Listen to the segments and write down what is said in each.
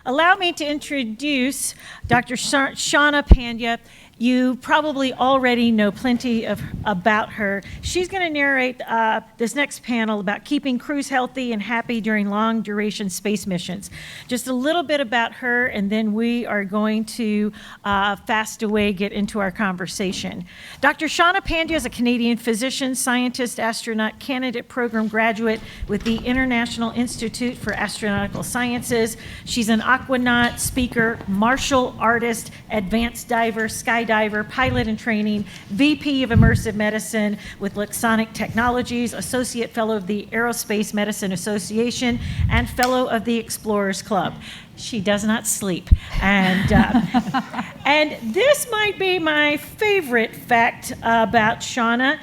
Allow me to introduce Dr. Shawna Pandya. You probably already know plenty about her. She's going to narrate this next panel about keeping crews healthy and happy during long-duration space missions. Just a little bit about her, and then we are going to fast away get into our conversation. Dr. Shawna Pandya is a Canadian physician, scientist, astronaut, candidate program graduate with the International Institute for Astronautical Sciences. She's an aquanaut, speaker, martial artist, advanced diver, skydiver, pilot in training, VP of Immersive Medicine with Lexonic Technologies, Associate Fellow of the Aerospace Medicine Association, and Fellow of the Explorers Club. She does not sleep. And this might be my favorite fact about Shawna.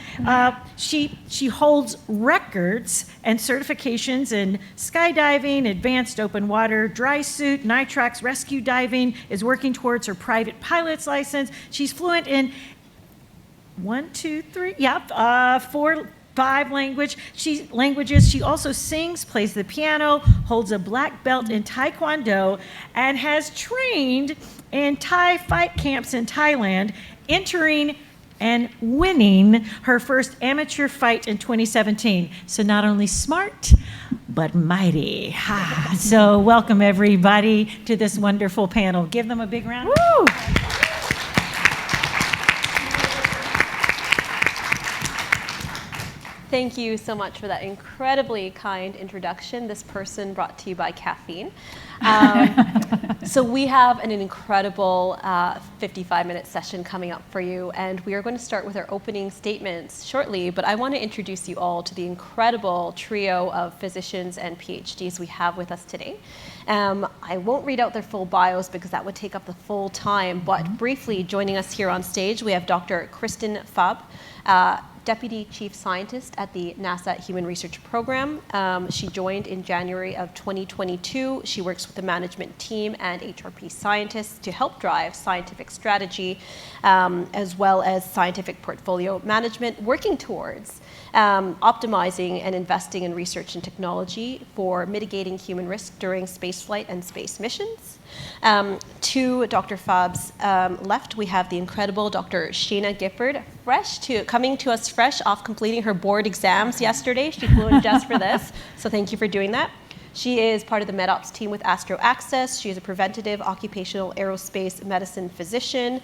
She holds records and certifications in skydiving, advanced open water, dry suit, nitrox rescue diving, is working towards her private pilot's license. She's fluent in 5 languages. She also sings, plays the piano, holds a black belt in Taekwondo, and has trained in Thai fight camps in Thailand, entering and winning her first amateur fight in 2017. So not only smart, but mighty. So welcome everybody to this wonderful panel. Give them a big round. Woo! Thank you so much for that incredibly kind introduction. This person brought to you by caffeine. So we have an incredible 55-minute session coming up for you, and we are going to start with our opening statements shortly, but I want to introduce you all to the incredible trio of physicians and PhDs we have with us today. I won't read out their full bios because that would take up the full time, but briefly joining us here on stage, we have Dr. Kristen Fubb, Deputy Chief Scientist at the NASA Human Research Program. She joined in January of 2022. She works with the management team and HRP scientists to help drive scientific strategy, as well as scientific portfolio management, working towards optimizing and investing in research and technology for mitigating human risk during spaceflight and space missions. To Dr. Fubb's left, we have the incredible Dr. Sheena Gifford, coming to us fresh off completing her board exams yesterday. She flew in just for this, so thank you for doing that. She is part of the MedOps team with Astro Access. She is a preventative occupational aerospace medicine physician.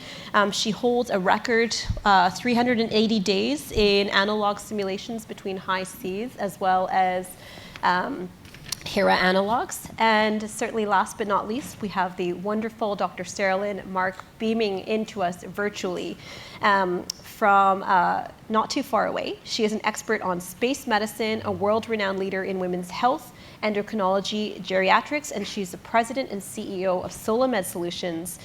She holds a record 380 days in analog simulations between high seas, as well as HERA analogs. And certainly last but not least, we have the wonderful Dr. Saralyn Mark beaming into us virtually from not too far away. She is an expert on space medicine, a world-renowned leader in women's health, endocrinology, geriatrics, and she's the president and CEO of SolaMed Solutions.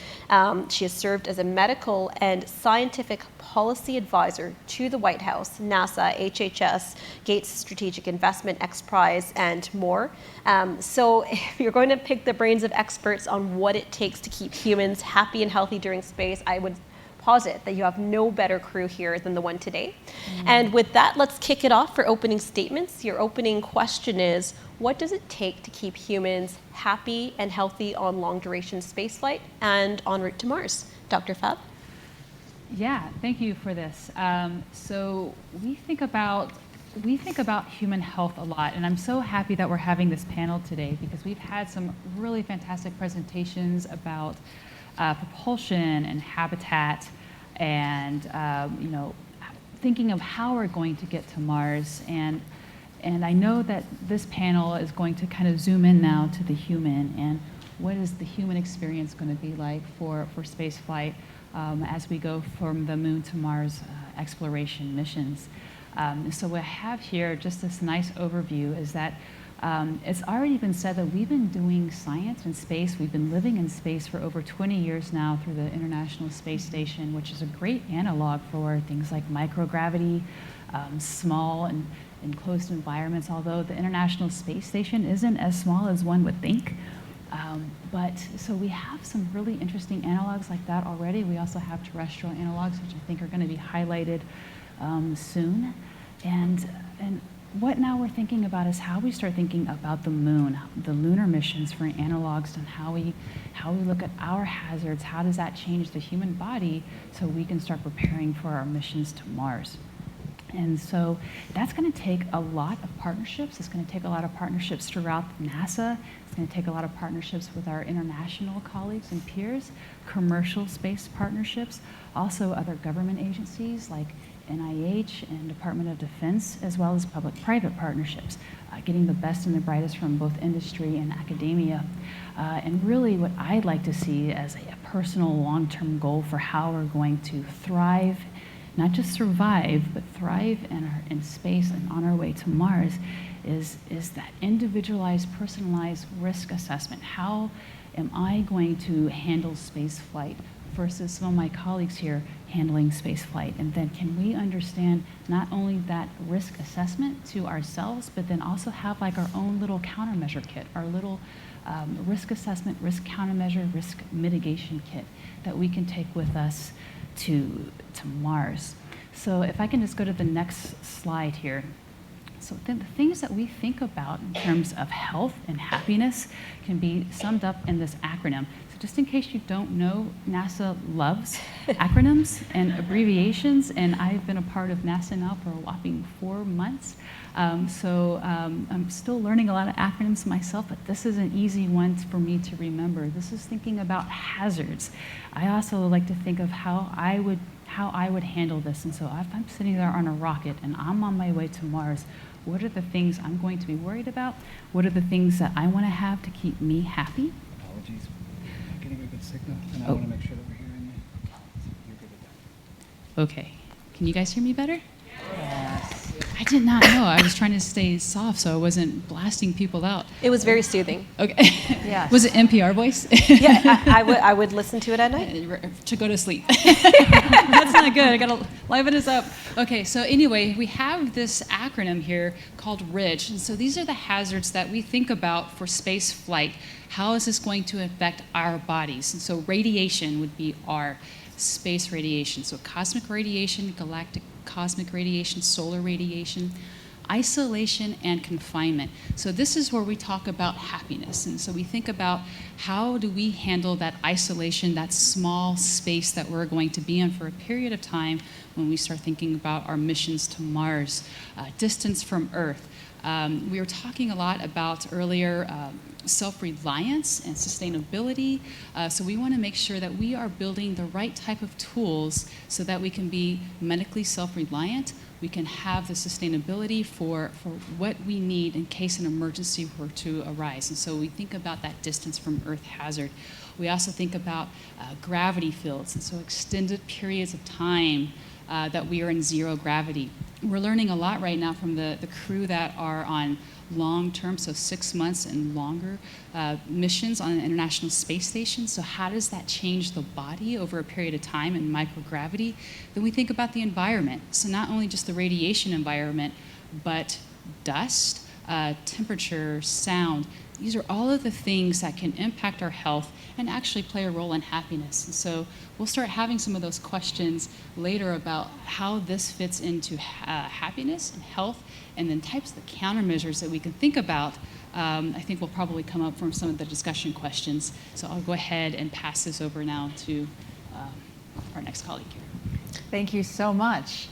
She has served as a medical and scientific policy advisor to the White House, NASA, HHS, Gates Strategic Investment, XPRIZE, and more. So if you're going to pick the brains of experts on what it takes to keep humans happy and healthy during space, I would posit that you have no better crew here than the one today. And with that, let's kick it off for opening statements. Your opening question is, what does it take to keep humans happy and healthy on long-duration spaceflight and en route to Mars? Dr. Fubb? Yeah, thank you for this. So we think about human health a lot, and I'm so happy that we're having this panel today because we've had some really fantastic presentations about propulsion and habitat, and thinking of how we're going to get to Mars. And I know that this panel is going to kind of zoom in now to the human and what is the human experience going to be like for space flight as we go from the moon to Mars exploration missions. So what I have here, just this nice overview, is that it's already been said that we've been doing science in space. We've been living in space for over 20 years now through the International Space Station, which is a great analog for things like microgravity, small and enclosed environments, although the International Space Station isn't as small as one would think. So we have some really interesting analogs like that already. We also have terrestrial analogs, which I think are going to be highlighted soon. And what now we're thinking about is how we start thinking about the moon, the lunar missions for analogs, and how we look at our hazards. How does that change the human body so we can start preparing for our missions to Mars? And so that's going to take a lot of partnerships. It's going to take a lot of partnerships throughout NASA. It's going to take a lot of partnerships with our international colleagues and peers, commercial space partnerships, also other government agencies like NIH and Department of Defense, as well as public-private partnerships, getting the best and the brightest from both industry and academia. And really what I'd like to see as a personal long-term goal for how we're going to thrive, not just survive, but thrive in space and on our way to Mars, is that individualized, personalized risk assessment. How am I going to handle space flight versus some of my colleagues here handling space flight? And then can we understand not only that risk assessment to ourselves, but then also have like our own little countermeasure kit, our little risk assessment, risk countermeasure, risk mitigation kit that we can take with us to Mars. So if I can just go to the next slide here. So then the things that we think about in terms of health and happiness can be summed up in this acronym. So just in case you don't know, NASA loves acronyms and abbreviations, and I've been a part of NASA now for a whopping 4 months. So I'm still learning a lot of acronyms myself, but this is an easy one for me to remember. This is thinking about hazards. I also like to think of how I would handle this. And so if I'm sitting there on a rocket and I'm on my way to Mars, what are the things I'm going to be worried about? What are the things that I want to have to keep me happy? Apologies. We're getting a good signal, and I want to make sure that we're hearing you. You're good with that. Okay. Can you guys hear me better? Yes. I did not know. I was trying to stay soft so I wasn't blasting people out. It was very soothing. Okay. Yes. Was it NPR voice? Yeah, I would listen to it at night. To go to sleep. That's not good. I gotta liven us up. Okay, so anyway, we have this acronym here called RIDGE. And so these are the hazards that we think about for space flight. How is this going to affect our bodies? And so radiation would be R, space radiation. So cosmic radiation, galactic cosmic radiation, solar radiation, isolation, and confinement. So this is where we talk about happiness. And so we think about how do we handle that isolation, that small space that we're going to be in for a period of time when we start thinking about our missions to Mars, distance from Earth. We were talking a lot about earlier self-reliance and sustainability. So we want to make sure that we are building the right type of tools so that we can be medically self-reliant. We can have the sustainability for what we need in case an emergency were to arise. And so we think about that distance from Earth hazard. We also think about gravity fields, and so extended periods of time that we are in zero gravity. We're learning a lot right now from the crew that are on long-term, so 6 months and longer missions on an International Space Station. So how does that change the body over a period of time in microgravity? Then we think about the environment. So not only just the radiation environment, but dust, temperature, sound. These are all of the things that can impact our health and actually play a role in happiness. And so we'll start having some of those questions later about how this fits into happiness and health, and then types of the countermeasures that we can think about. I think will probably come up from some of the discussion questions. So I'll go ahead and pass this over now to our next colleague here. Thank you so much.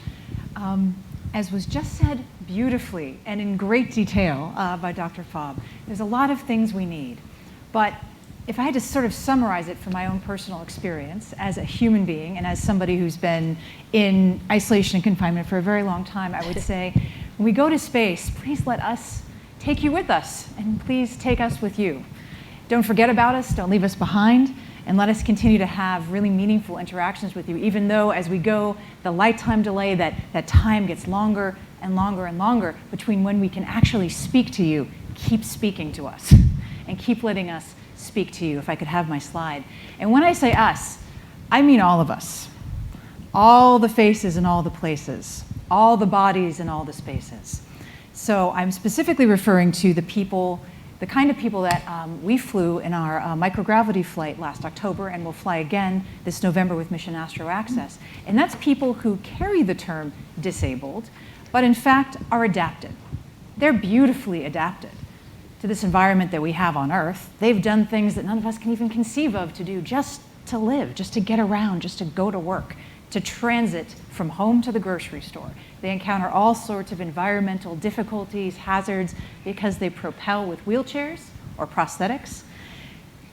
As was just said beautifully and in great detail by Dr. Fubb, there's a lot of things we need. But if I had to sort of summarize it from my own personal experience as a human being and as somebody who's been in isolation and confinement for a very long time, I would say, when we go to space, please let us take you with us, and please take us with you. Don't forget about us, don't leave us behind, and let us continue to have really meaningful interactions with you, even though as we go, the lifetime delay, that time gets longer and longer and longer between when we can actually speak to you. Keep speaking to us, and keep letting us speak to you. If I could have my slide. And when I say us, I mean all of us. All the faces in all the places, all the bodies in all the spaces. So I'm specifically referring to the people, the kind of people that we flew in our microgravity flight last October, and will fly again this November with Mission Astro Access. And that's people who carry the term disabled, but in fact are adapted. they're beautifully adapted to this environment that we have on Earth. They've done things that none of us can even conceive of to do just to live, just to get around, just to go to work, to transit from home to the grocery store. They encounter all sorts of environmental difficulties, hazards, because they propel with wheelchairs or prosthetics.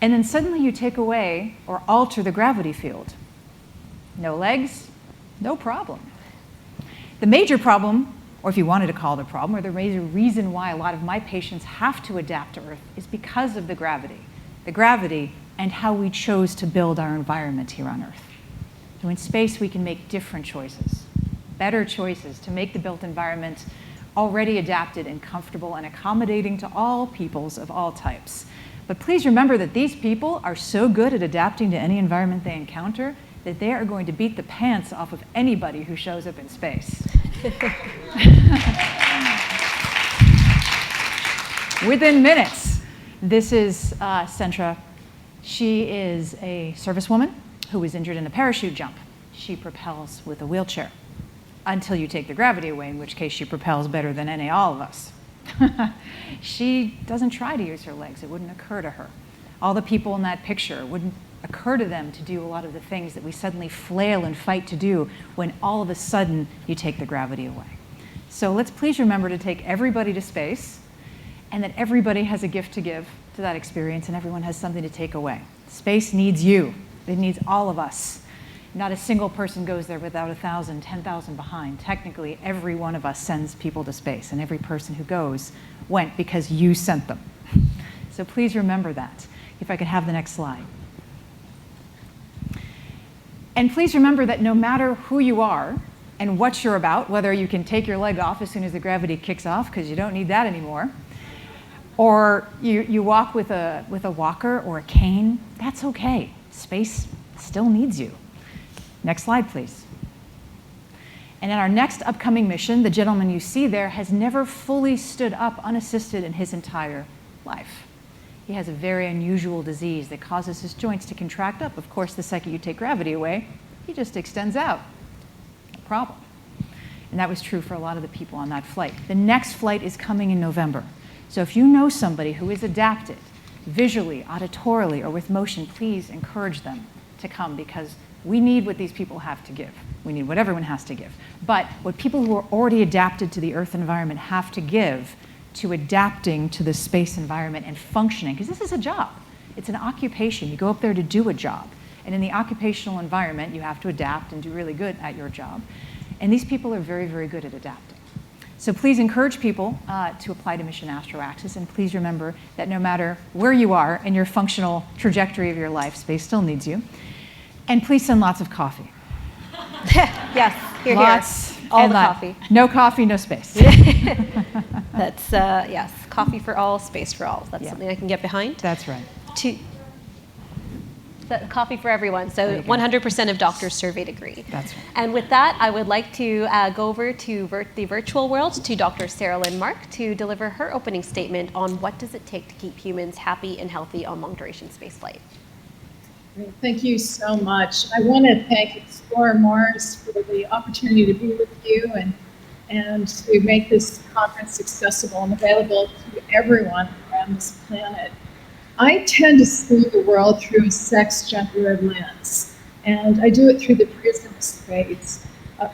And then suddenly you take away or alter the gravity field. No legs, no problem. The major problem, or if you wanted to call it a problem, or the major reason why a lot of my patients have to adapt to Earth is because of the gravity. The gravity and how we chose to build our environment here on Earth. So in space, we can make different choices, better choices to make the built environment already adapted and comfortable and accommodating to all peoples of all types. But please remember that these people are so good at adapting to any environment they encounter that they are going to beat the pants off of anybody who shows up in space. Within minutes. This is Centra. She is a servicewoman who was injured in a parachute jump. She propels with a wheelchair until you take the gravity away, in which case she propels better than all of us. She doesn't try to use her legs. It wouldn't occur to her. All the people in that picture, it wouldn't occur to them to do a lot of the things that we suddenly flail and fight to do when all of a sudden you take the gravity away. So let's please remember to take everybody to space, and that everybody has a gift to give to that experience, and everyone has something to take away. Space needs you. It needs all of us. Not a single person goes there without 1,000, 10,000 behind. Technically, every one of us sends people to space, and every person who goes went because you sent them. So please remember that. If I could have the next slide. And please remember that no matter who you are and what you're about, whether you can take your leg off as soon as the gravity kicks off because you don't need that anymore, or you walk with a walker or a cane, that's okay. Space still needs you. Next slide, please. And in our next upcoming mission, the gentleman you see there has never fully stood up unassisted in his entire life. He has a very unusual disease that causes his joints to contract up. Of course, the second you take gravity away, he just extends out. No problem. And that was true for a lot of the people on that flight. The next flight is coming in November. So if you know somebody who is adapted, visually, auditorily, or with motion, please encourage them to come, because we need what these people have to give. We need what everyone has to give. But what people who are already adapted to the Earth environment have to give to adapting to the space environment and functioning, because this is a job. It's an occupation. You go up there to do a job. And in the occupational environment, you have to adapt and do really good at your job. And these people are very, very good at adapting. So please encourage people to apply to Mission Astro Access, and please remember that no matter where you are in your functional trajectory of your life, space still needs you. And please send lots of coffee. Yes, here. All the coffee. No coffee, no space. That's, yes, coffee for all, space for all. That's something I can get behind. That's right. Coffee for everyone. So 100% of doctors surveyed agree. That's right. And with that, I would like to go over to the virtual world to Dr. Saralyn Mark to deliver her opening statement on what does it take to keep humans happy and healthy on long-duration spaceflight. Thank you so much. I want to thank Explore Mars for the opportunity to be with you and to make this conference accessible and available to everyone around this planet. I tend to see the world through a sex-gendered lens, and I do it through the prism of space.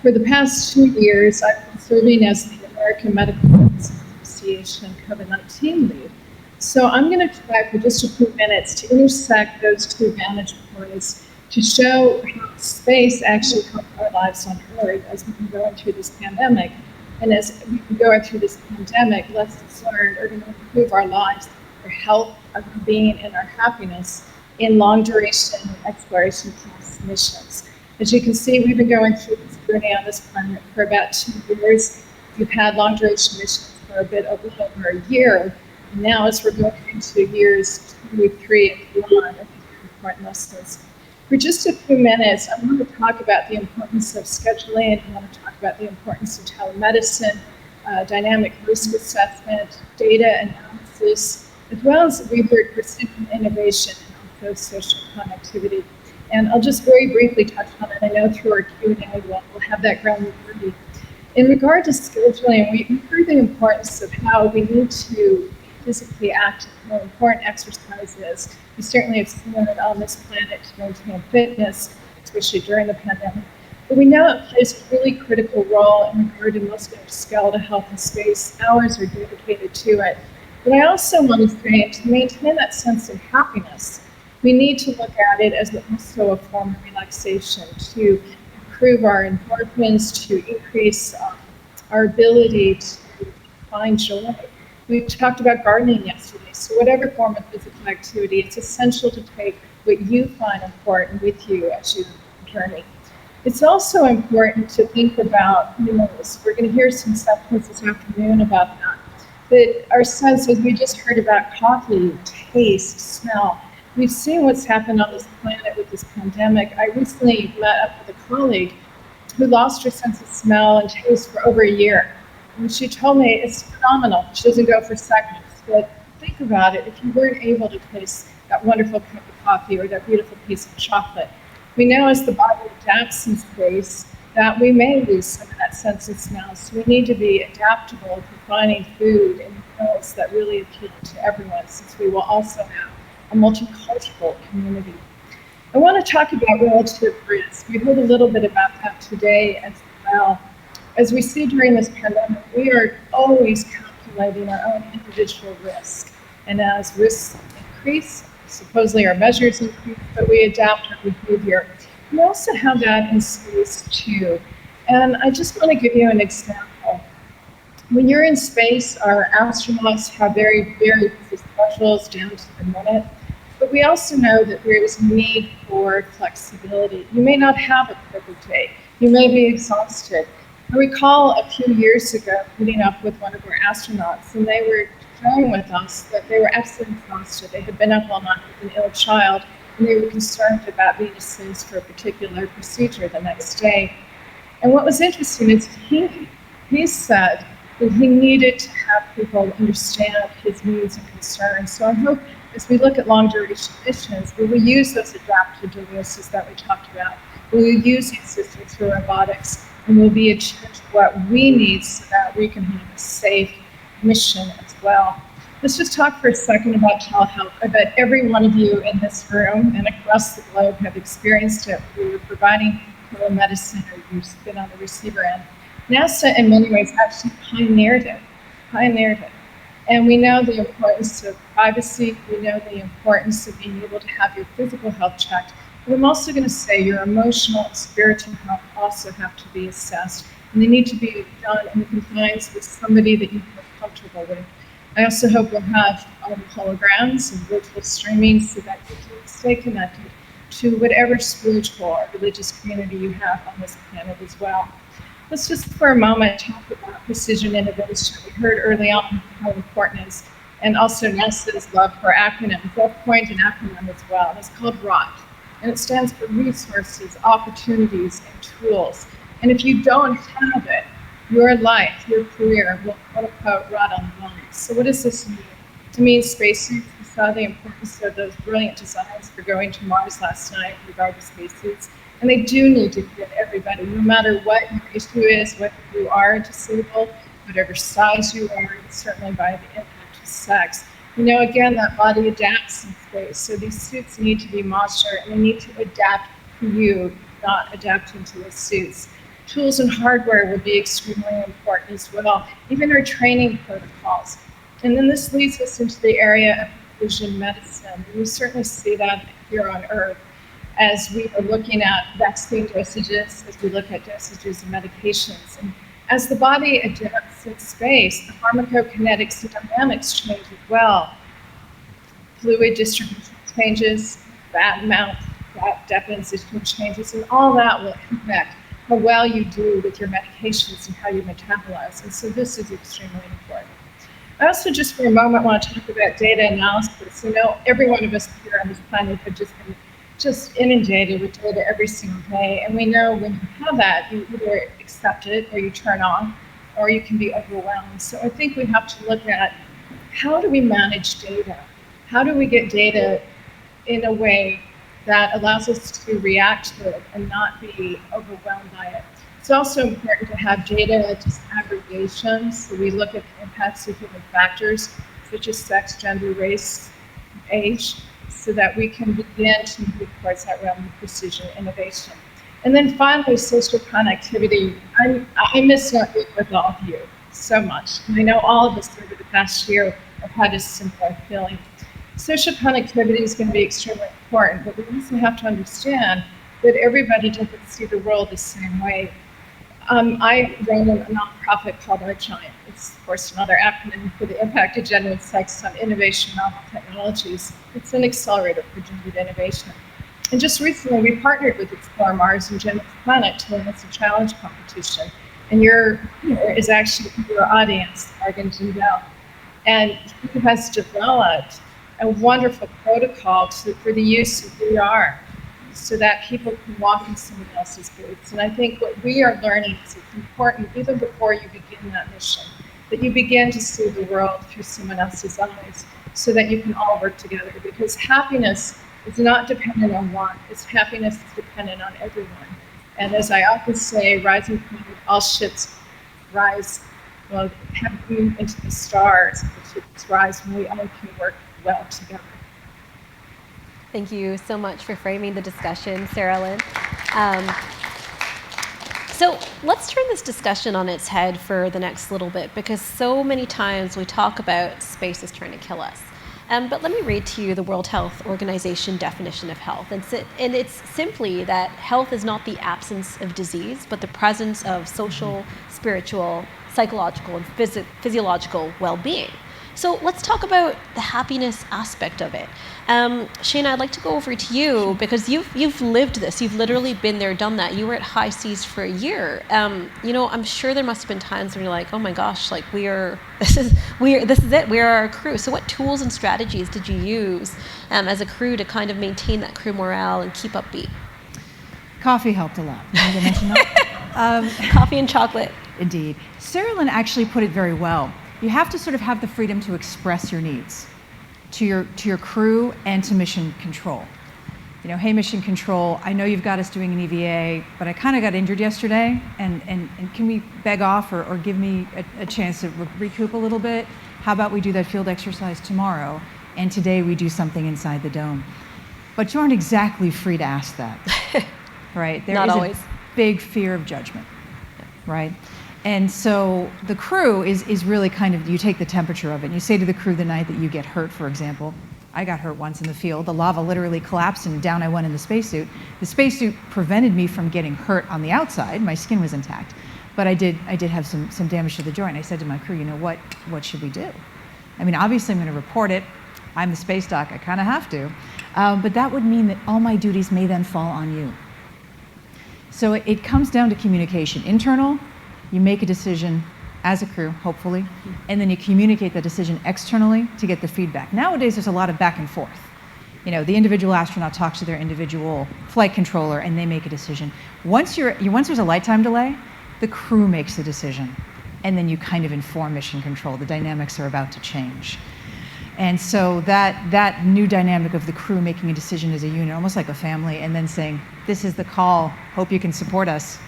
For the past 2 years, I've been serving as the American Medical Association COVID-19 lead. So I'm going to try for just a few minutes to intersect those two vantage points to show how space actually helps our lives on Earth as we've been going through this pandemic. And as we've been going through this pandemic, lessons learned are going to improve our lives, our health, our being, and our happiness in long-duration exploration class missions. As you can see, we've been going through this journey on this planet for about 2 years. We've had long-duration missions for a bit over a year. And now, as we're going into years 2, 3, and beyond, I think they're important lessons. For just a few minutes, I want to talk about the importance of scheduling. I want to talk about the importance of telemedicine, dynamic risk assessment, data analysis, as well as we've heard precision innovation and also social connectivity. And I'll just very briefly touch on it. I know through our Q&A we'll have that ground ready. In regard to scheduling, we heard the importance of how we need to be physically active, how important exercise is. We certainly have seen it on this planet to maintain fitness, especially during the pandemic. But we know it plays a really critical role in regard to musculoskeletal health and space. Hours are dedicated to it. But I also want to say, to maintain that sense of happiness, we need to look at it as also a form of relaxation, to improve our endorphins, to increase our ability to find joy. We talked about gardening yesterday, so whatever form of physical activity, it's essential to take what you find important with you as you journey. It's also important to think about meals. We're going to hear some sections this afternoon about that. But our sense, as we just heard about coffee, taste, smell, we've seen what's happened on this planet with this pandemic. I recently met up with a colleague who lost her sense of smell and taste for over a year. And she told me it's phenomenal. She doesn't go for seconds, but think about it. If you weren't able to taste that wonderful cup of coffee or that beautiful piece of chocolate, we know as the body adapts in space that we may lose some of that sense of smell. So we need to be adaptable to finding food and meals that really appeal to everyone, since we will also have a multicultural community. I want to talk about relative risk. We heard a little bit about that today as well. As we see during this pandemic, we are always calculating our own individual risk. And as risks increase, supposedly our measures increase, but we adapt our behavior. We also have that in space too. And I just want to give you an example. When you're in space, our astronauts have very, very busy schedules down to the minute. But we also know that there is a need for flexibility. You may not have a perfect day. You may be exhausted. I recall a few years ago meeting up with one of our astronauts, and they were sharing with us that they were absolutely exhausted. They had been up all night with an ill child, and they were concerned about being assessed for a particular procedure the next day. And what was interesting is he said that he needed to have people understand his needs and concerns. So I hope as we look at long duration missions, we will use those adaptive devices that we talked about. We will use the assistance for robotics, and we'll be attuned to what we need so that we can have a safe mission as well. Let's just talk for a second about telehealth. I bet every one of you in this room and across the globe have experienced it. We were providing telemedicine, or you've been on the receiver end. NASA, in many ways, actually pioneered it. And we know the importance of privacy. We know the importance of being able to have your physical health checked. But I'm also going to say your emotional and spiritual health also have to be assessed. And they need to be done in the confines with somebody that you feel comfortable with. I also hope we'll have holograms and virtual streaming so that you can stay connected to whatever spiritual or religious community you have on this planet as well. Let's just for a moment talk about precision innovation. We heard early on how important it is, and also NASA's love for acronyms. They'll coined an acronym as well. It's called ROT, and it stands for Resources, Opportunities, and Tools. And if you don't have it, your life, your career will quote-unquote rot on the vine. So what does this mean? It means spacesuits. We saw the importance of those brilliant designs for going to Mars last night in regard to spacesuits. And they do need to fit everybody, no matter what your issue is, whether you are disabled, whatever size you are, and certainly by the impact of sex. You know, again, that body adapts in space. So these suits need to be modular, and they need to adapt to you, not adapting to the suits. Tools and hardware will be extremely important as well, even our training protocols. And then this leads us into the area of precision medicine. And we certainly see that here on Earth as we are looking at vaccine dosages, as we look at dosages of medications. And as the body adapts in space, the pharmacokinetics and dynamics change as well. Fluid distribution changes, fat amount, fat deposition changes, and all that will impact how well you do with your medications and how you metabolize. And so this is extremely important. I also just for a moment want to talk about data analysis. You know, every one of us here on this planet have just been inundated with data every single day. And we know when you have that, you either accept it or you turn off, or you can be overwhelmed. So I think we have to look at how do we manage data? How do we get data in a way that allows us to react to it and not be overwhelmed by it? It's also important to have data disaggregation, so we look at the impacts of human factors such as sex, gender, race, age, so that we can begin to move towards that realm of precision innovation. And then finally, social connectivity. I miss working with all of you so much. And I know all of us over the past year have had a similar feeling. Social connectivity is going to be extremely important, but we also have to understand that everybody doesn't see the world the same way. I run a nonprofit called iGiant. It's, of course, another acronym for the Impact of Gender and Sex on Innovation and Novel Technologies. It's an accelerator for gendered innovation. And just recently, we partnered with Explore Mars and Gender's Planet to run a challenge competition. And here is actually your audience, Morgan Jindal. And he has developed a wonderful protocol for the use of VR, so that people can walk in someone else's boots. And I think what we are learning is it's important, even before you begin that mission, that you begin to see the world through someone else's eyes, so that you can all work together. Because happiness is not dependent on one, happiness is dependent on everyone. And as I often say, rising from all ships rise, well, heaven into the stars, the ships rise when we all can work well together. Thank you so much for framing the discussion, Saralyn. So let's turn this discussion on its head for the next little bit, because so many times we talk about space is trying to kill us. But let me read to you the World Health Organization definition of health. And it's simply that health is not the absence of disease, but the presence of social, spiritual, psychological, and physiological well-being. So let's talk about the happiness aspect of it. Sheyna, I'd like to go over to you, because you've lived this. You've literally been there, done that. You were at High Seas for a year. I'm sure there must have been times when you're like, oh my gosh, like this is it. We are our crew. So what tools and strategies did you use as a crew to kind of maintain that crew morale and keep upbeat? Coffee helped a lot. Did I mention that? Coffee and chocolate. Indeed. Saralyn actually put it very well. You have to sort of have the freedom to express your needs to your crew and to mission control. Hey, mission control, I know you've got us doing an EVA, but I kind of got injured yesterday, and can we beg off or give me a chance to recoup a little bit? How about we do that field exercise tomorrow, and today we do something inside the dome? But you aren't exactly free to ask that, right? There Not is always. a big fear of judgment, right? And so the crew is really kind of, you take the temperature of it. And you say to the crew the night that you get hurt, for example. I got hurt once in the field. The lava literally collapsed and down I went in the spacesuit. The spacesuit prevented me from getting hurt on the outside. My skin was intact. But I did have some damage to the joint. I said to my crew, what should we do? I mean, obviously I'm going to report it. I'm the space doc. I kind of have to. But that would mean that all my duties may then fall on you. So it comes down to communication. Internal, you make a decision as a crew, hopefully, and then you communicate that decision externally to get the feedback. Nowadays, there's a lot of back and forth. The individual astronaut talks to their individual flight controller, and they make a decision. Once there's a light time delay, the crew makes the decision, and then you kind of inform mission control. The dynamics are about to change. And so that new dynamic of the crew making a decision as a unit, almost like a family, and then saying, this is the call, hope you can support us.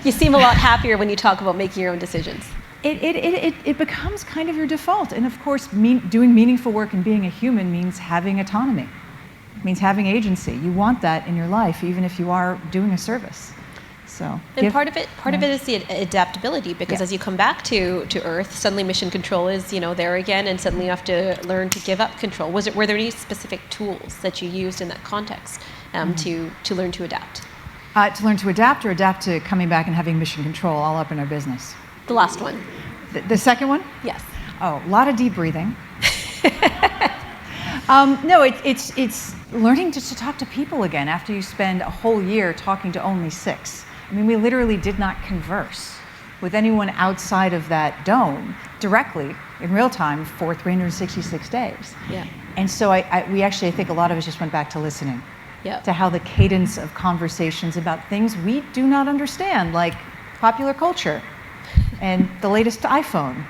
You seem a lot happier when you talk about making your own decisions. It becomes kind of your default. And of course, doing meaningful work and being a human means having autonomy. It means having agency. You want that in your life, even if you are doing a service. And part of it is the adaptability, because as you come back to Earth, suddenly mission control is there again, and suddenly you have to learn to give up control. Were there any specific tools that you used in that context to learn to adapt? To learn to adapt, or adapt to coming back and having mission control all up in our business? The last one. The second one? Yes. Oh, a lot of deep breathing. No, it's learning to talk to people again after you spend a whole year talking to only 6. I mean, we literally did not converse with anyone outside of that dome directly in real time for 366 days. Yeah. And so I think a lot of us just went back to listening. Yep. To how the cadence of conversations about things we do not understand, like popular culture and the latest iPhone,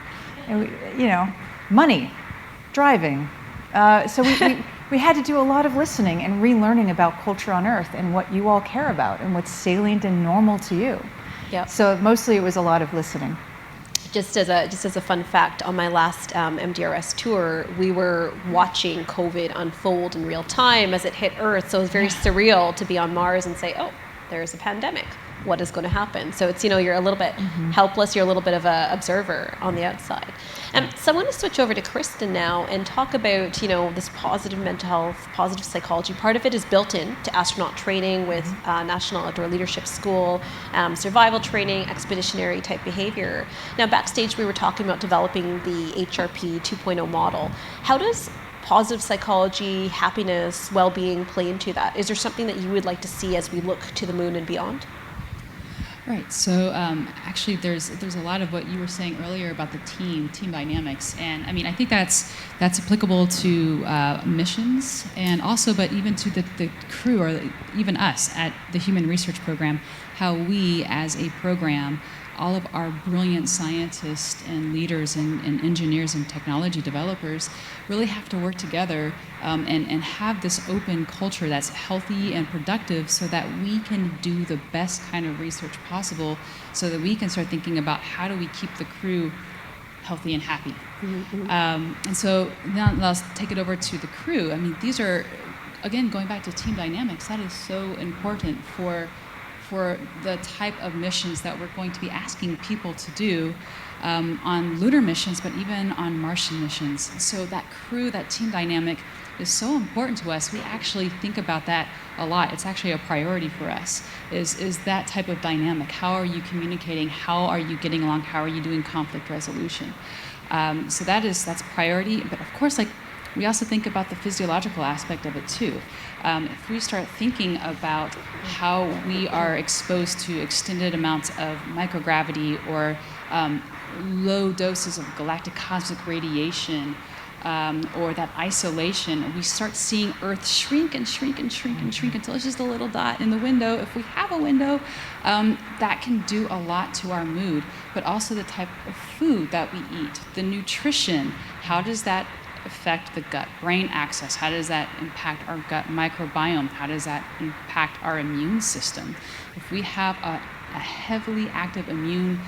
and money, driving. So we had to do a lot of listening and relearning about culture on Earth and what you all care about and what's salient and normal to you. Yep. So mostly it was a lot of listening. Just as a fun fact, on my last MDRS tour, we were watching COVID unfold in real time as it hit Earth. So it was very surreal to be on Mars and say, oh, there's a pandemic. What is going to happen? So it's, you're a little bit helpless. You're a little bit of an observer on the outside. So I want to switch over to Kristin now and talk about, this positive mental health, positive psychology. Part of it is built in to astronaut training with National Outdoor Leadership School, survival training, expeditionary type behavior. Now, backstage, we were talking about developing the HRP 2.0 model. How does positive psychology, happiness, well-being play into that? Is there something that you would like to see as we look to the moon and beyond? Right. So actually, there's a lot of what you were saying earlier about the team dynamics, and I mean, I think that's applicable to missions, and also, but even to the crew or even us at the Human Research Program, how we as a program, all of our brilliant scientists and leaders and engineers and technology developers really have to work together and have this open culture that's healthy and productive so that we can do the best kind of research possible so that we can start thinking about how do we keep the crew healthy and happy. And so now let's take it over to the crew. I mean, these are, again, going back to team dynamics, that is so important for the type of missions that we're going to be asking people to do on lunar missions, but even on Martian missions. So that crew, that team dynamic is so important to us. We actually think about that a lot. It's actually a priority for us, is that type of dynamic. How are you communicating? How are you getting along? How are you doing conflict resolution? So that's priority. But of course, we also think about the physiological aspect of it too. If we start thinking about how we are exposed to extended amounts of microgravity or low doses of galactic cosmic radiation, or that isolation, we start seeing Earth shrink and shrink and shrink and shrink until it's just a little dot in the window. If we have a window, that can do a lot to our mood, but also the type of food that we eat, the nutrition, how does that affect the gut-brain axis? How does that impact our gut microbiome? How does that impact our immune system? If we have a heavily active immune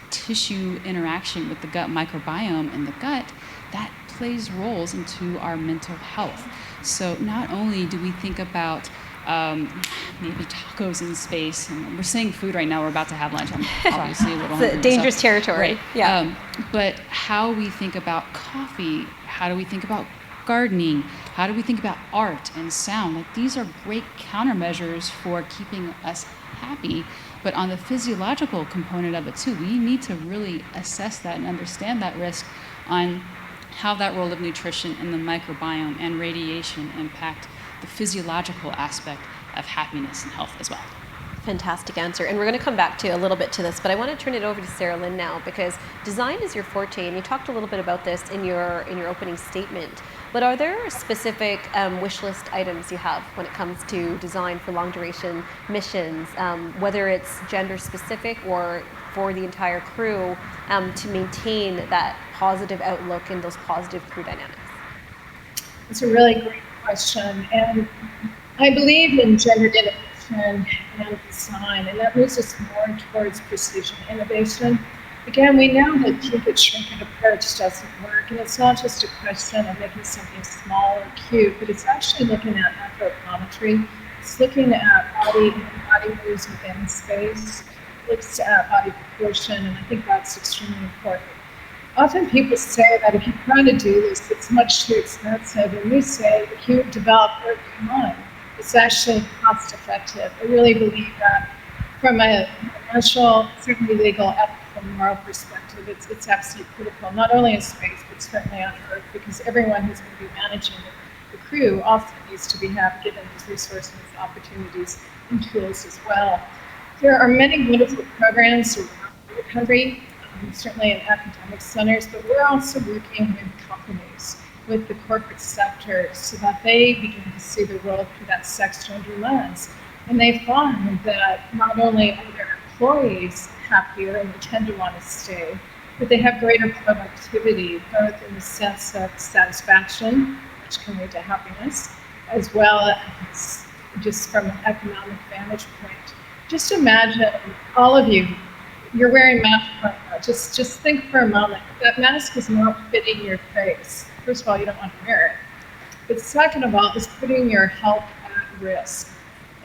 tissue interaction with the gut microbiome and the gut, that plays roles into our mental health. So not only do we think about maybe tacos in space, and we're saying food right now, we're about to have lunch, I'm obviously a little hungry. It's dangerous territory. Right. Yeah. But how we think about coffee, how do we think about gardening, how do we think about art and sound? These are great countermeasures for keeping us happy. But on the physiological component of it too, we need to really assess that and understand that risk on how that role of nutrition and the microbiome and radiation impact the physiological aspect of happiness and health as well. Fantastic answer. And we're going to come back to a little bit to this, but I want to turn it over to Saralyn now because design is your forte, and you talked a little bit about this in your opening statement. But are there specific wish list items you have when it comes to design for long duration missions, whether it's gender specific or for the entire crew, to maintain that positive outlook and those positive crew dynamics? It's a really great question, and I believe in gender innovation and design, and that moves us more towards precision innovation. Again, we know that keep it, shrink it approach doesn't work, and it's not just a question of making something small or cute, but it's actually looking at anthropometry. It's looking at body moves within space, looks at body proportion, and I think that's extremely important. Often people say that if you try to do this, it's much too expensive, and we say if you develop whatever you want, it's actually cost effective. I really believe that from a commercial, certainly legal, ethical, moral perspective, it's absolutely critical, not only in space, but certainly on Earth, because everyone who's going to be managing the crew also needs to be given these resources, opportunities, and tools as well. There are many wonderful programs around the country, certainly in academic centers, but we're also working with companies, with the corporate sector, so that they begin to see the world through that sex-gender lens. And they find that not only are their employees happier and they tend to want to stay, but they have greater productivity, both in the sense of satisfaction, which can lead to happiness, as well as just from an economic vantage point. Just imagine all of you, you're wearing masks right now. Just think for a moment. That mask is not fitting your face. First of all, you don't want to wear it. But second of all, it's putting your health at risk.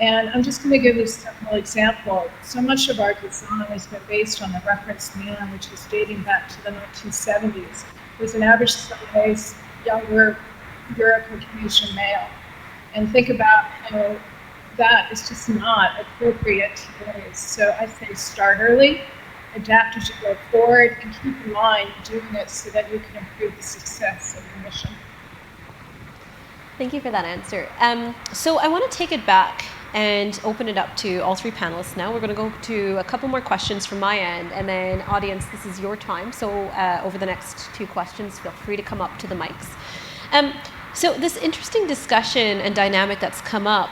And I'm just going to give you a simple example. So much of our design has been based on the reference man, which is dating back to the 1970s. It was an average size, younger European Caucasian male. And think about how that is just not appropriate today. So I say start early, adapt as you go forward, and keep in mind doing it so that you can improve the success of your mission. Thank you for that answer. So I want to take it back and open it up to all three panelists now. We're going to go to a couple more questions from my end, and then audience, this is your time. So over the next 2 questions, feel free to come up to the mics. So this interesting discussion and dynamic that's come up,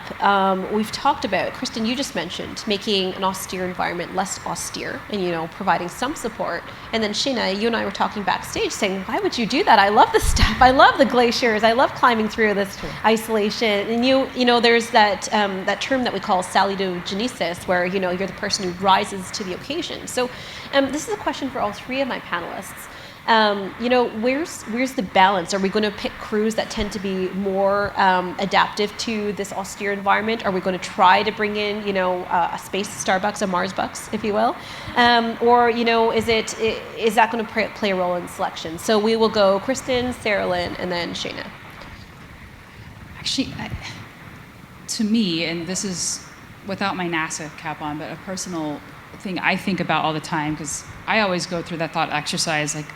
we've talked about, Kristin, you just mentioned, making an austere environment less austere and, providing some support. And then Sheyna, you and I were talking backstage saying, why would you do that? I love the stuff. I love the glaciers. I love climbing through this isolation. And there's that term that we call saludogenesis, where, you're the person who rises to the occasion. So this is a question for all 3 of my panelists. Where's the balance? Are we going to pick crews that tend to be more adaptive to this austere environment? Are we going to try to bring in, a space Starbucks, a Mars Bucks, if you will? Or, is that going to play a role in selection? So we will go Kristin, Saralyn, and then Sheyna. Actually, to me, and this is without my NASA cap on, but a personal thing I think about all the time, because I always go through that thought exercise, like,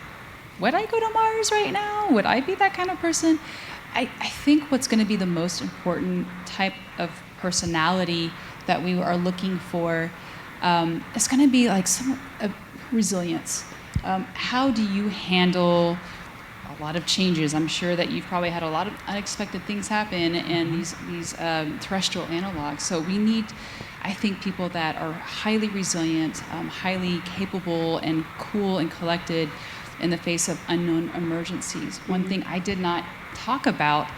would I go to Mars right now? Would I be that kind of person? I think what's going to be the most important type of personality that we are looking for is going to be like some resilience. How do you handle a lot of changes? I'm sure that you've probably had a lot of unexpected things happen in these terrestrial analogs. So we need, I think, people that are highly resilient, highly capable and cool and collected in the face of unknown emergencies. One thing I did not talk about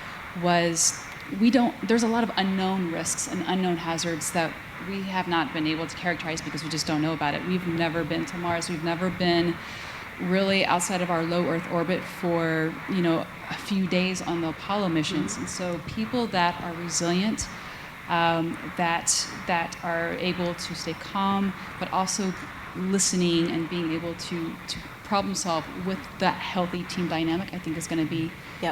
was there's a lot of unknown risks and unknown hazards that we have not been able to characterize because we just don't know about it. We've never been to Mars. We've never been really outside of our low Earth orbit for, a few days on the Apollo missions. And so people that are resilient, that are able to stay calm, but also listening and being able to problem solve with that healthy team dynamic, I think is going to be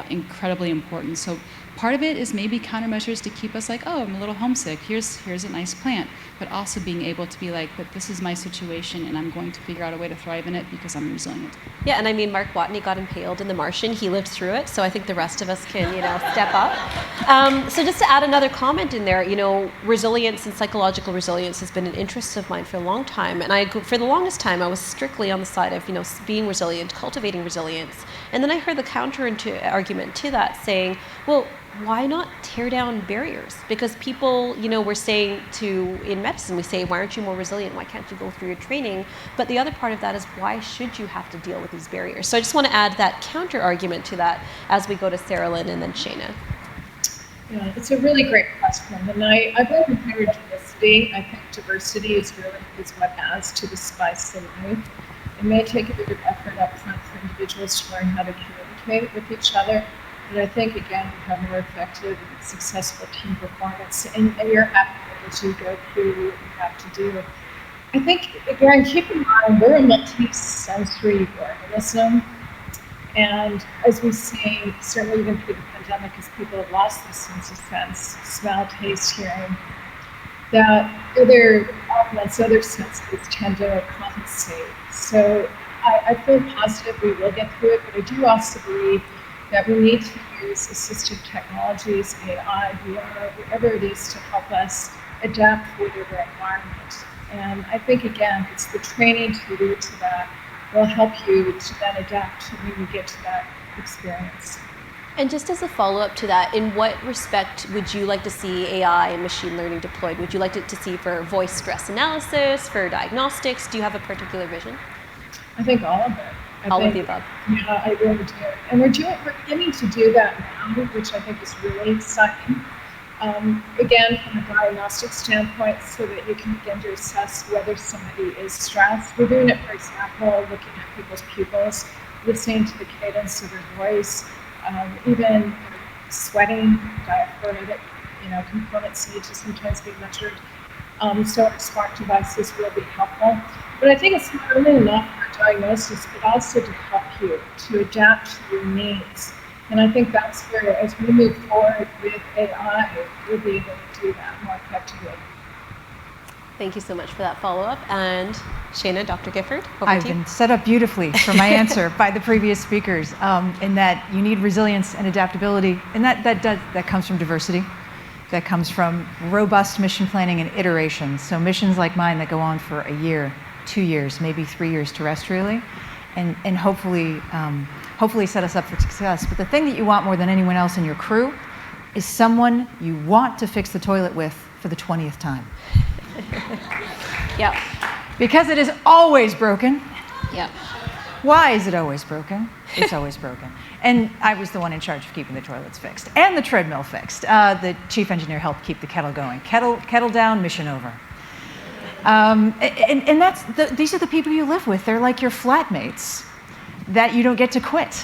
incredibly important. So part of it is maybe countermeasures to keep us like, oh, I'm a little homesick. Here's a nice plant. But also being able to be like, but this is my situation and I'm going to figure out a way to thrive in it because I'm resilient. Yeah, and I mean, Mark Watney got impaled in The Martian. He lived through it, so I think the rest of us can, step up. So just to add another comment in there, resilience and psychological resilience has been an interest of mine for a long time. And for the longest time, I was strictly on the side of, being resilient, cultivating resilience. And then I heard the counter argument to that saying, well, why not tear down barriers? Because people, we're saying in medicine, we say, why aren't you more resilient? Why can't you go through your training? But the other part of that is, why should you have to deal with these barriers? So I just want to add that counter argument to that as we go to Saralyn and then Sheyna. Yeah, it's a really great question. And I believe in heterogeneity. I think diversity is what adds to the spice of life. It may take a bit of effort up front for individuals to learn how to communicate with each other. But I think, again, you have more effective and successful team performance, and you're happy as you go through what you have to do. I think, again, keep in mind, we're a multi-sensory organism, and as we see, certainly even through the pandemic, as people have lost this sense of sense, smell, taste, hearing, that other elements, other senses tend to compensate. So I feel positive we will get through it, but I do also believe that we need to use assistive technologies, AI, VR, whatever it is, to help us adapt for whatever environment. And I think, again, it's the training to lead to that will help you to then adapt when you get to that experience. And just as a follow-up to that, in what respect would you like to see AI and machine learning deployed? Would you like it to see for voice stress analysis, for diagnostics? Do you have a particular vision? I think all of it. All of the above. Yeah, I really do. And we're beginning to do that now, which I think is really exciting. Again, from a diagnostic standpoint, so that you can begin to assess whether somebody is stressed. We're doing it, for example, looking at people's pupils, listening to the cadence of their voice, even sweating, diaphoretic, components need to sometimes be measured. So our smart devices will be helpful. But I think it's not only enough for diagnosis, but also to help you, to adapt to your needs. And I think that's where, as we move forward with AI, we'll be able to do that more effectively. Thank you so much for that follow-up. And Sheyna, Dr. Gifford, over I've to you. been set up beautifully for my answer by the previous speakers, in that you need resilience and adaptability, and that comes from diversity. That comes from robust mission planning and iterations. So missions like mine that go on for a year, 2 years, maybe 3 years terrestrially, and hopefully set us up for success. But the thing that you want more than anyone else in your crew is someone you want to fix the toilet with for the 20th time. Yep. Because it is always broken. Yep. Why is it always broken? It's always broken. And I was the one in charge of keeping the toilets fixed and the treadmill fixed. The chief engineer helped keep the kettle going. Kettle down, mission over. And these are the people you live with. They're like your flatmates that you don't get to quit.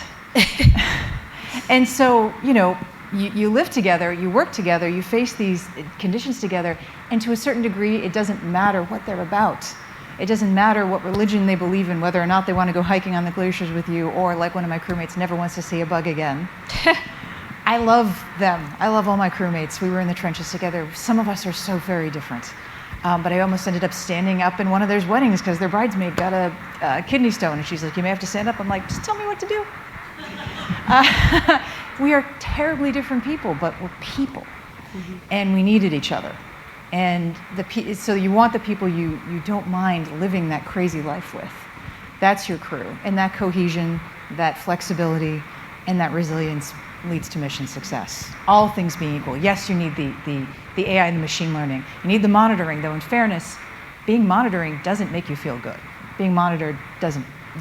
And so, you live together, you work together, you face these conditions together, and to a certain degree, it doesn't matter what they're about. It doesn't matter what religion they believe in, whether or not they want to go hiking on the glaciers with you, or like one of my crewmates never wants to see a bug again. I love them. I love all my crewmates. We were in the trenches together. Some of us are so very different. But I almost ended up standing up in one of their weddings because their bridesmaid got a kidney stone, and she's like, "You may have to stand up." I'm like, "Just tell me what to do." We are terribly different people, but we're people, and we needed each other. And so you want the people you don't mind living that crazy life with. That's your crew, and that cohesion, that flexibility, and that resilience leads to mission success. All things being equal. Yes, you need the AI and the machine learning. You need the monitoring, though. In fairness, being monitoring doesn't make you feel good. Being monitored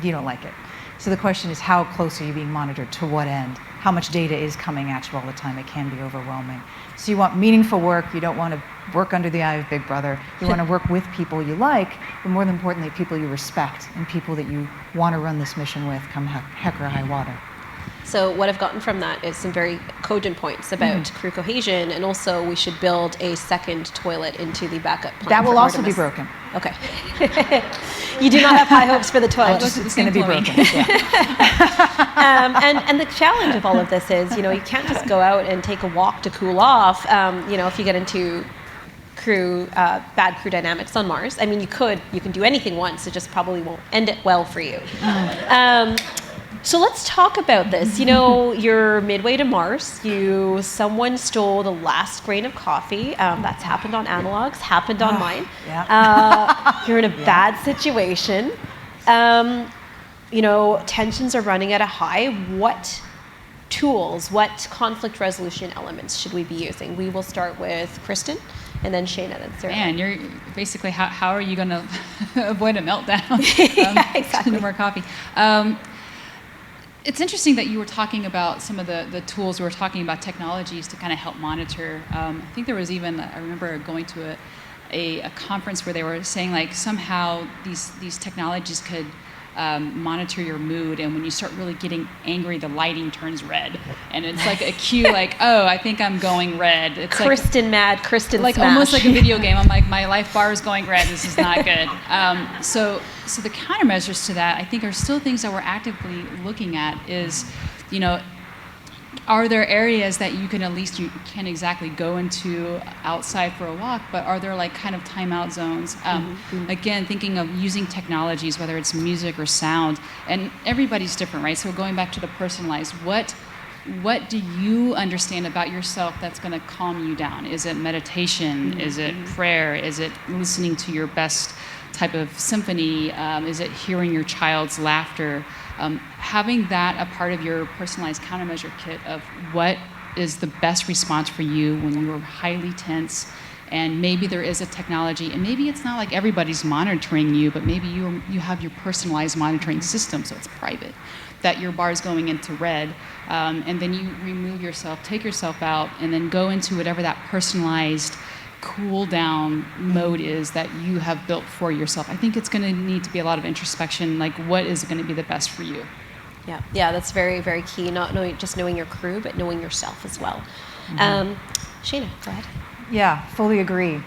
you don't like it. So the question is, how close are you being monitored? To what end? How much data is coming at you all the time? It can be overwhelming. So you want meaningful work. You don't want to work under the eye of Big Brother. You want to work with people you like, but more than importantly, people you respect and people that you want to run this mission with come heck or high water. So what I've gotten from that is some very cogent points about crew cohesion, and also we should build a second toilet into the backup plan. That will for also be Artemis. broken. Okay. You do not have high hopes for the toilet. It's going to be broken. And the challenge of all of this is, you can't just go out and take a walk to cool off. If you get into bad crew dynamics on Mars. I mean, you can do anything once. It just probably won't end it well for you. So let's talk about this. You're midway to Mars. Someone stole the last grain of coffee. That's happened on Analogs, happened on mine. Yeah. You're in a bad situation. Tensions are running at a high. What tools, what conflict resolution elements should we be using? We will start with Kristin, and then Sheyna, then Sarah. Man, you're basically, how are you going to avoid a meltdown? Exactly. No more coffee. It's interesting that you were talking about some of the tools. We were talking about technologies to kind of help monitor. I think there was even, I remember going to a conference where they were saying like somehow these technologies could monitor your mood, and when you start really getting angry, the lighting turns red, and it's like a cue, like, oh, I think I'm going red. It's Kristin mad, Kristin like smash. almost like a video game. I'm like, my life bar is going red. This is not good. So the countermeasures to that, I think, are still things that we're actively looking at. Is, are there areas that you can't exactly go into outside for a walk, but are there like kind of timeout zones? Again, thinking of using technologies, whether it's music or sound, and everybody's different, right? So going back to the personalized, what do you understand about yourself that's going to calm you down? Is it meditation? Is it prayer? Is it listening to your best type of symphony? Is it hearing your child's laughter? Having that a part of your personalized countermeasure kit of what is the best response for you when you are highly tense, And maybe there is a technology, and maybe it's not like everybody's monitoring you, but maybe you have your personalized monitoring system, so it's private, that your bar is going into red, and then you remove yourself, take yourself out, and then go into whatever that personalized cool down mode is that you have built for yourself. I think it's going to need to be a lot of introspection, like what is going to be the best for you. Yeah, that's very, very key. Not just knowing your crew, but knowing yourself as well. Sheyna, go ahead. Yeah, fully agree.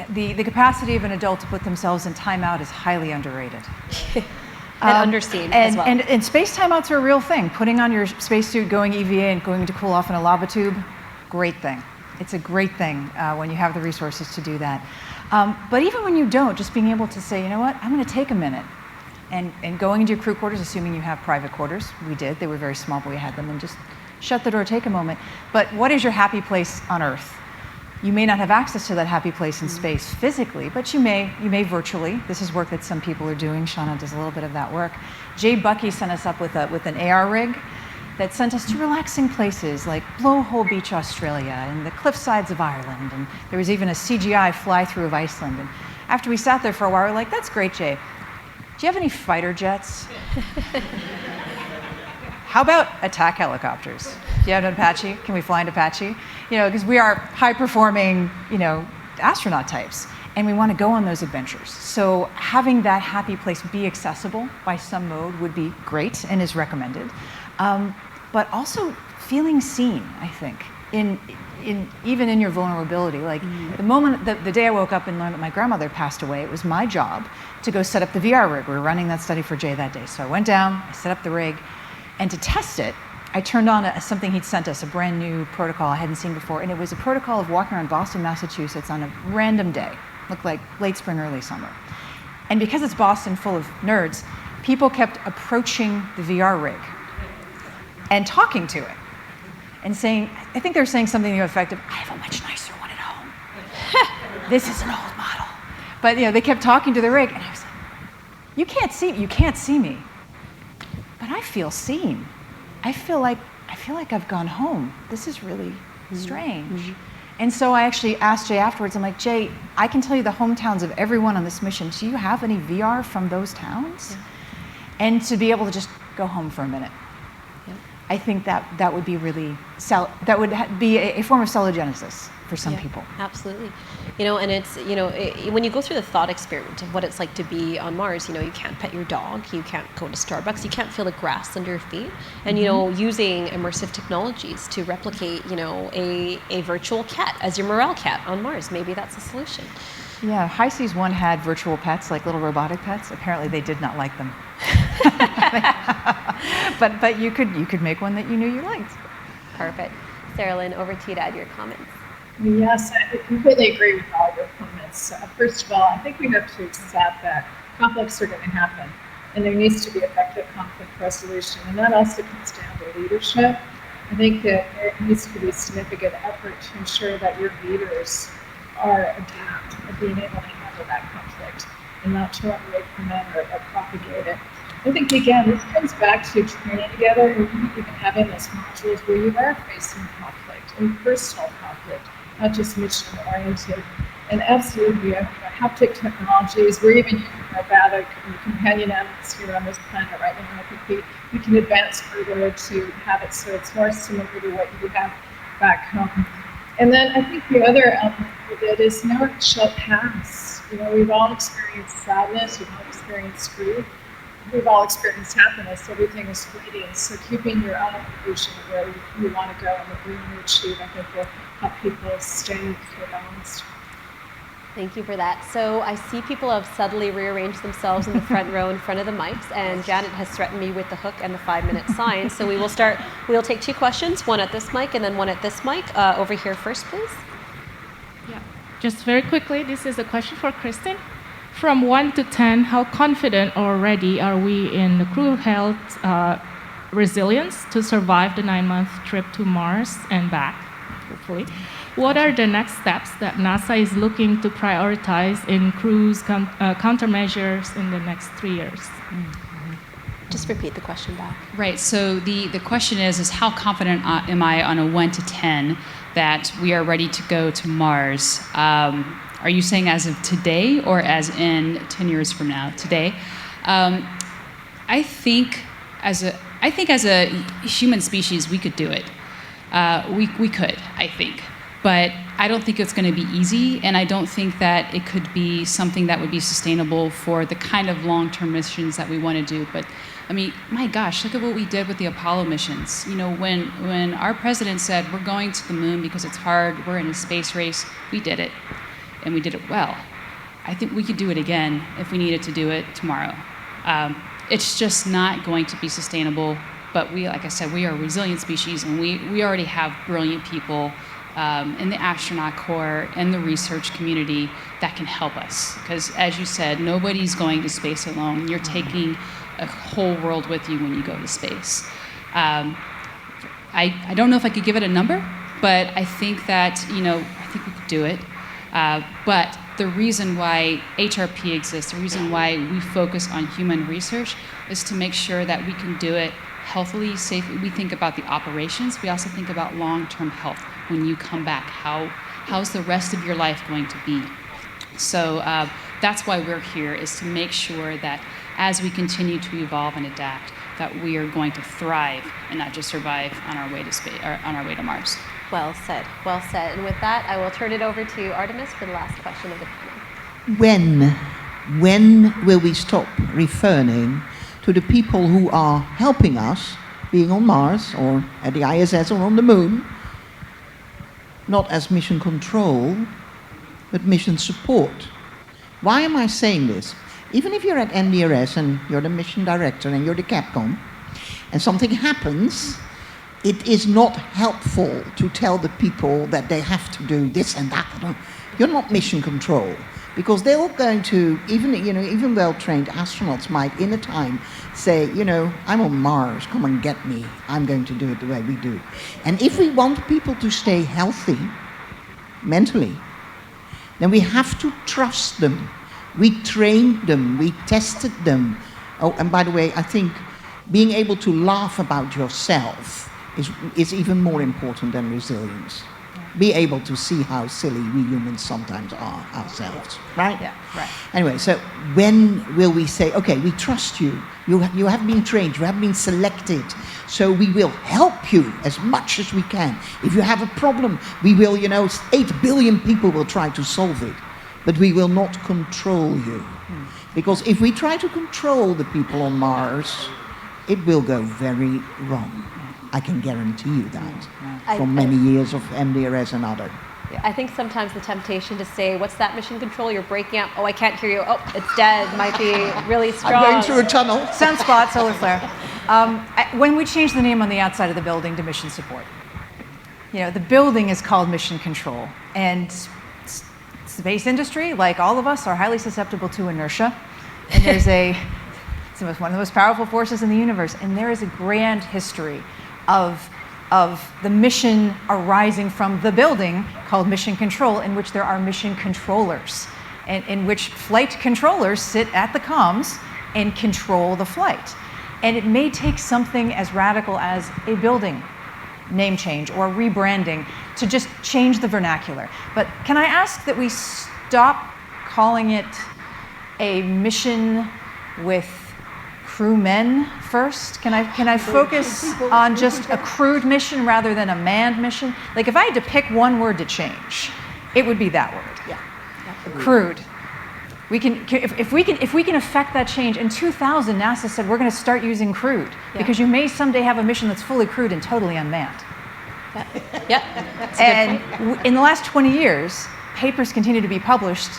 The capacity of an adult to put themselves in timeout is highly underrated. And underseen as well. And space timeouts are a real thing. Putting on your spacesuit, going EVA, and going to cool off in a lava tube, great thing. It's a great thing when you have the resources to do that. But even when you don't, just being able to say, you know what, I'm going to take a minute. And going into your crew quarters, assuming you have private quarters, we did. They were very small, but we had them. And just shut the door, take a moment. But what is your happy place on Earth? You may not have access to that happy place in space physically, but you may virtually. This is work that some people are doing. Shawna does a little bit of that work. Jay Bucky sent us up with an AR rig that sent us to relaxing places like Blowhole Beach, Australia, and the cliff sides of Ireland. And there was even a CGI fly-through of Iceland. And after we sat there for a while, we were like, that's great, Jay. Do you have any fighter jets? How about attack helicopters? Do you have an Apache? Can we fly an Apache? Because we are high-performing, astronaut types, and we want to go on those adventures. So having that happy place be accessible by some mode would be great and is recommended. But also feeling seen, I think, even in your vulnerability. Like the day I woke up and learned that my grandmother passed away, it was my job to go set up the VR rig. We were running that study for Jay that day. So I went down, I set up the rig, and to test it, I turned on something he'd sent us, a brand new protocol I hadn't seen before, and it was a protocol of walking around Boston, Massachusetts on a random day. Looked like late spring, early summer. And because it's Boston full of nerds, people kept approaching the VR rig and talking to it and saying, I think they were saying something to the effect of, I have a much nicer one at home. This is an old model. But they kept talking to the rig, and I was like, you can't see me, but I feel seen. I feel like I've gone home. This is really strange. And so I actually asked Jay afterwards, I'm like, Jay, I can tell you the hometowns of everyone on this mission. Do you have any VR from those towns? And to be able to just go home for a minute. I think that would be really, that would be a form of cellulogenisis for some people. Absolutely. And it's, when you go through the thought experiment of what it's like to be on Mars, you can't pet your dog, you can't go to Starbucks, you can't feel the grass under your feet. And, using immersive technologies to replicate, a virtual cat as your morale cat on Mars, maybe that's a solution. Yeah, High Seas 1 had virtual pets, like little robotic pets. Apparently they did not like them. but you could make one that you knew you liked. Perfect. Saralyn, over to you to add your comments. Yes, I completely agree with all your comments. First of all, I think we have to accept that conflicts are going to happen, and there needs to be effective conflict resolution, and that also comes down to leadership. I think that there needs to be significant effort to ensure that your leaders are adept at being able to handle that conflict and not to run away from it or propagate it. I think, again, this comes back to training together and even having those modules where you are facing conflict and personal conflict, not just mission-oriented. And absolutely, we have haptic technologies. We're even using robotic and companion animals here on this planet right now. I think we can advance further to have it so it's more similar to what you have back home. And then I think the other element of it is never shall pass. We've all experienced sadness, we've all experienced grief, we've all experienced happiness. Everything is fleeting. So keeping your own vision of where you want to go and the dream you achieve, I think will help people stay balanced. Thank you for that. So I see people have subtly rearranged themselves in the front row in front of the mics, and Janet has threatened me with the hook and the 5-minute sign. So we'll take 2 questions, one at this mic and then one at this mic. Over here first, please. Yeah, just very quickly, this is a question for Kristin. From 1 to 10, how confident or ready are we in the crew health resilience to survive the 9-month trip to Mars and back, hopefully? What are the next steps that NASA is looking to prioritize in crew's countermeasures in the next 3 years? Just repeat the question back. Right. So the question is how confident am I on a 1 to 10 that we are ready to go to Mars? Are you saying as of today or as in 10 years from now? Today. I think as a human species we could do it. We could, I think. But I don't think it's going to be easy, and I don't think that it could be something that would be sustainable for the kind of long-term missions that we want to do. But I mean, my gosh, look at what we did with the Apollo missions. You know, when our president said we're going to the moon because it's hard, we're in a space race, we did it, and we did it well. I think we could do it again if we needed to do it tomorrow. It's just not going to be sustainable. But we, like I said, we are a resilient species, and we already have brilliant people in the astronaut corps and the research community that can help us. Because as you said, nobody's going to space alone. You're taking a whole world with you when you go to space. I don't know if I could give it a number, but I think that, I think we could do it. But the reason why HRP exists, the reason why we focus on human research is to make sure that we can do it healthily, safely. We think about the operations. We also think about long-term health. When you come back, how's the rest of your life going to be? So that's why we're here, is to make sure that as we continue to evolve and adapt, that we are going to thrive and not just survive on our way to space, or on our way to Mars. Well said, well said. And with that, I will turn it over to Artemis for the last question of the panel. When will we stop referring to the people who are helping us, being on Mars or at the ISS or on the moon, not as mission control, but mission support? Why am I saying this? Even if you're at NDRS and you're the mission director and you're the Capcom, and something happens, it is not helpful to tell the people that they have to do this and that. You're not mission control, because they're all going to, even well-trained astronauts might in a time say, I'm on Mars, come and get me. I'm going to do it the way we do. And if we want people to stay healthy mentally, then we have to trust them. We trained them, we tested them. Oh, and by the way, I think being able to laugh about yourself is even more important than resilience. Be able to see how silly we humans sometimes are ourselves, right? Yeah, right. Anyway, so when will we say, okay, we trust you, you have been trained, you have been selected, so we will help you as much as we can. If you have a problem, we will, 8 billion people will try to solve it, but we will not control you. Because if we try to control the people on Mars, it will go very wrong. I can guarantee you that from many years of MDRS and other. I think sometimes the temptation to say, what's that mission control? You're breaking up. Oh, I can't hear you. Oh, it's dead. Might be really strong. I'm going through a tunnel. Sunspot, solar flare. When we changed the name on the outside of the building to mission support, the building is called mission control. And space industry, like all of us, are highly susceptible to inertia. And it's one of the most powerful forces in the universe. And there is a grand history of the mission arising from the building called mission control, in which there are mission controllers, and in which flight controllers sit at the comms and control the flight. And it may take something as radical as a building name change or rebranding to just change the vernacular. But can I ask that we stop calling it a mission with crewmen first? Can I focus on just a crewed mission rather than a manned mission? Like, if I had to pick one word to change, it would be that word. Yeah. Crewed. If we can affect that change. In 2000, NASA said we're going to start using crewed because you may someday have a mission that's fully crewed and totally unmanned. Yeah. And in the last 20 years, papers continue to be published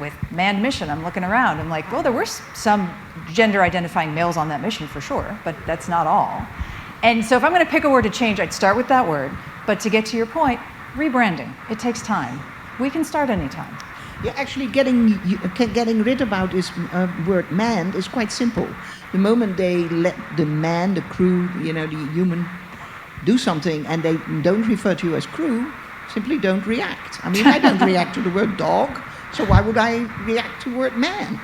with manned mission. I'm looking around. I'm like, well, there were some gender-identifying males on that mission for sure, but that's not all. And so if I'm going to pick a word to change, I'd start with that word. But to get to your point, rebranding. It takes time. We can start anytime. Yeah, actually getting rid about this word manned is quite simple. The moment they let the man, the crew, the human, do something and they don't refer to you as crew, simply don't react. I mean, I don't react to the word dog, so why would I react to the word man?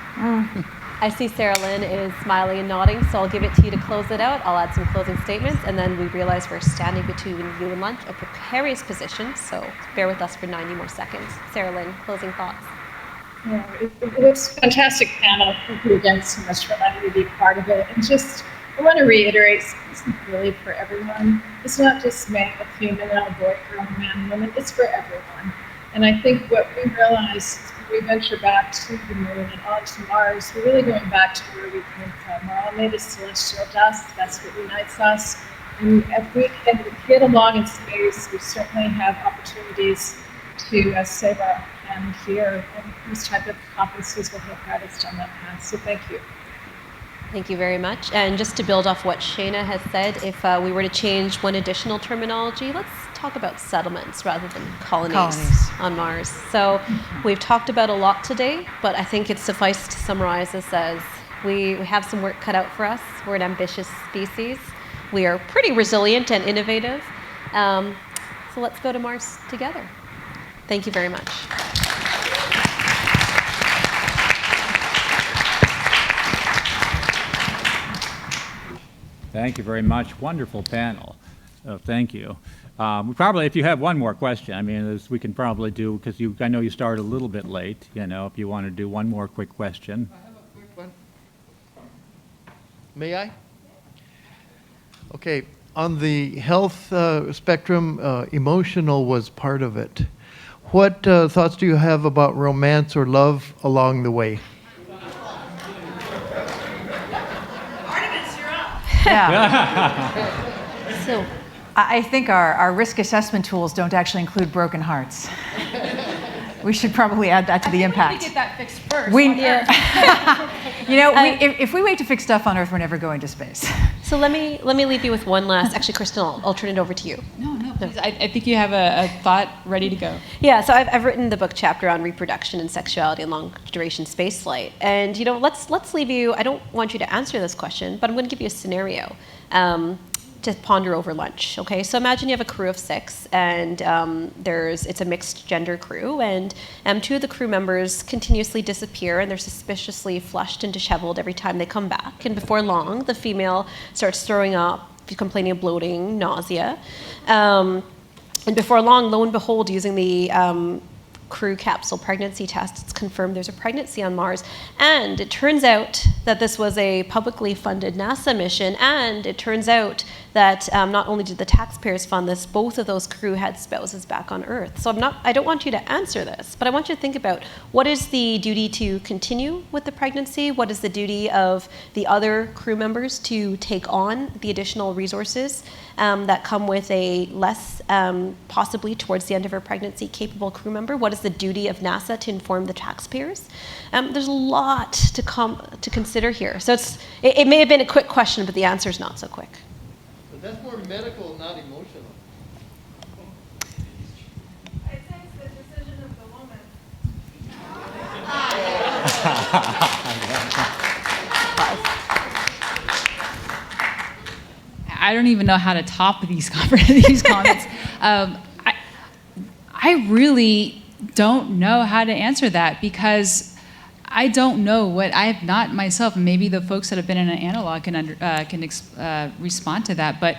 I see Saralyn is smiling and nodding, so I'll give it to you to close it out. I'll add some closing statements, and then we realize we're standing between you and lunch, a precarious position, so bear with us for 90 more seconds. Saralyn, closing thoughts. Yeah, it was a fantastic panel. Thank you again so much for letting me be part of it. And just, I want to reiterate, this is really for everyone. It's not just male, female, boy, girl, man, woman. It's for everyone. And I think what we realize we venture back to the moon and onto Mars, we're really going back to where we came from. We're all made of celestial dust. That's what unites us. And if we can get along in space, we certainly have opportunities to save our planet here. And these type of conferences will help guide us down that path. So thank you. Thank you very much. And just to build off what Sheyna has said, if we were to change one additional terminology, let's talk about settlements rather than colonies on Mars. So we've talked about a lot today, but I think it's suffice to summarize this as we have some work cut out for us. We're an ambitious species. We are pretty resilient and innovative. So let's go to Mars together. Thank you very much. Thank you very much. Wonderful panel. Thank you. We probably, if you have one more question, I mean, we can probably do, because I know you started a little bit late, if you want to do one more quick question. I have a quick one. May I? Okay. On the health spectrum, emotional was part of it. What thoughts do you have about romance or love along the way? Yeah. So I think our risk assessment tools don't actually include broken hearts. We should probably add that to the impact. We get that fixed first. If we wait to fix stuff on Earth, we're never going to space. So let me leave you with one last. Actually, Kristen, I'll turn it over to you. No, please. I think you have a thought ready to go. Yeah, so I've written the book chapter on reproduction and sexuality and long duration spaceflight. And let's leave you. I don't want you to answer this question, but I'm going to give you a scenario to ponder over lunch. Okay, so imagine you have a crew of 6, and it's a mixed gender crew, and 2 of the crew members continuously disappear, and they're suspiciously flushed and disheveled every time they come back. And before long, the female starts throwing up, complaining of bloating, nausea. And before long, lo and behold, using the crew capsule pregnancy test, it's confirmed there's a pregnancy on Mars. And it turns out that this was a publicly funded NASA mission, and it turns out that not only did the taxpayers fund this, both of those crew had spouses back on Earth. So I don't want you to answer this, but I want you to think about what is the duty to continue with the pregnancy? What is the duty of the other crew members to take on the additional resources that come with a less, possibly towards the end of her pregnancy, capable crew member? What is the duty of NASA to inform the taxpayers? There's a lot to consider here. So it may have been a quick question, but the answer is not so quick. But that's more medical, not emotional. I think it's the decision of the woman. I don't even know how to top these comments. I really don't know how to answer that, because I don't know what I have not myself. Maybe the folks that have been in an analog can respond to that. But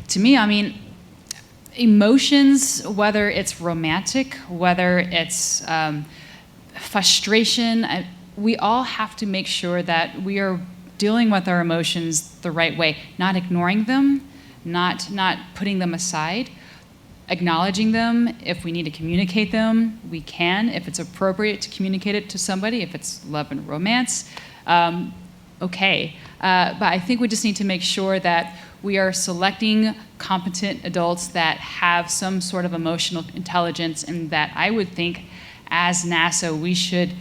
to me, I mean, emotions, whether it's romantic, whether it's frustration, we all have to make sure that we are dealing with our emotions the right way, not ignoring them, not putting them aside, acknowledging them. If we need to communicate them, we can. If it's appropriate to communicate it to somebody, if it's love and romance, okay. But I think we just need to make sure that we are selecting competent adults that have some sort of emotional intelligence, and that I would think as NASA, we should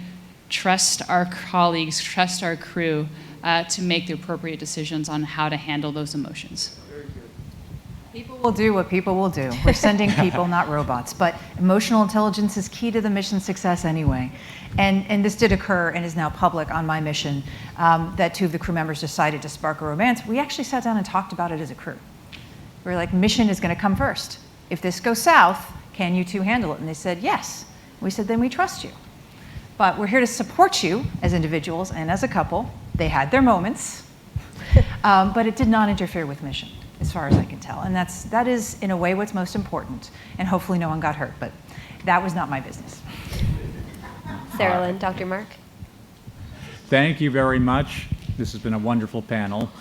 trust our colleagues, trust our crew to make the appropriate decisions on how to handle those emotions. People will do what people will do. We're sending people, not robots. But emotional intelligence is key to the mission success anyway. And this did occur and is now public on my mission, that 2 of the crew members decided to spark a romance. We actually sat down and talked about it as a crew. We were like, mission is going to come first. If this goes south, can you 2 handle it? And they said, yes. We said, then we trust you. But we're here to support you as individuals and as a couple, They had their moments, but it did not interfere with mission, as far as I can tell. And that is, in a way, what's most important. And hopefully no one got hurt, but that was not my business. Saralyn, Dr. Mark. Thank you very much. This has been a wonderful panel.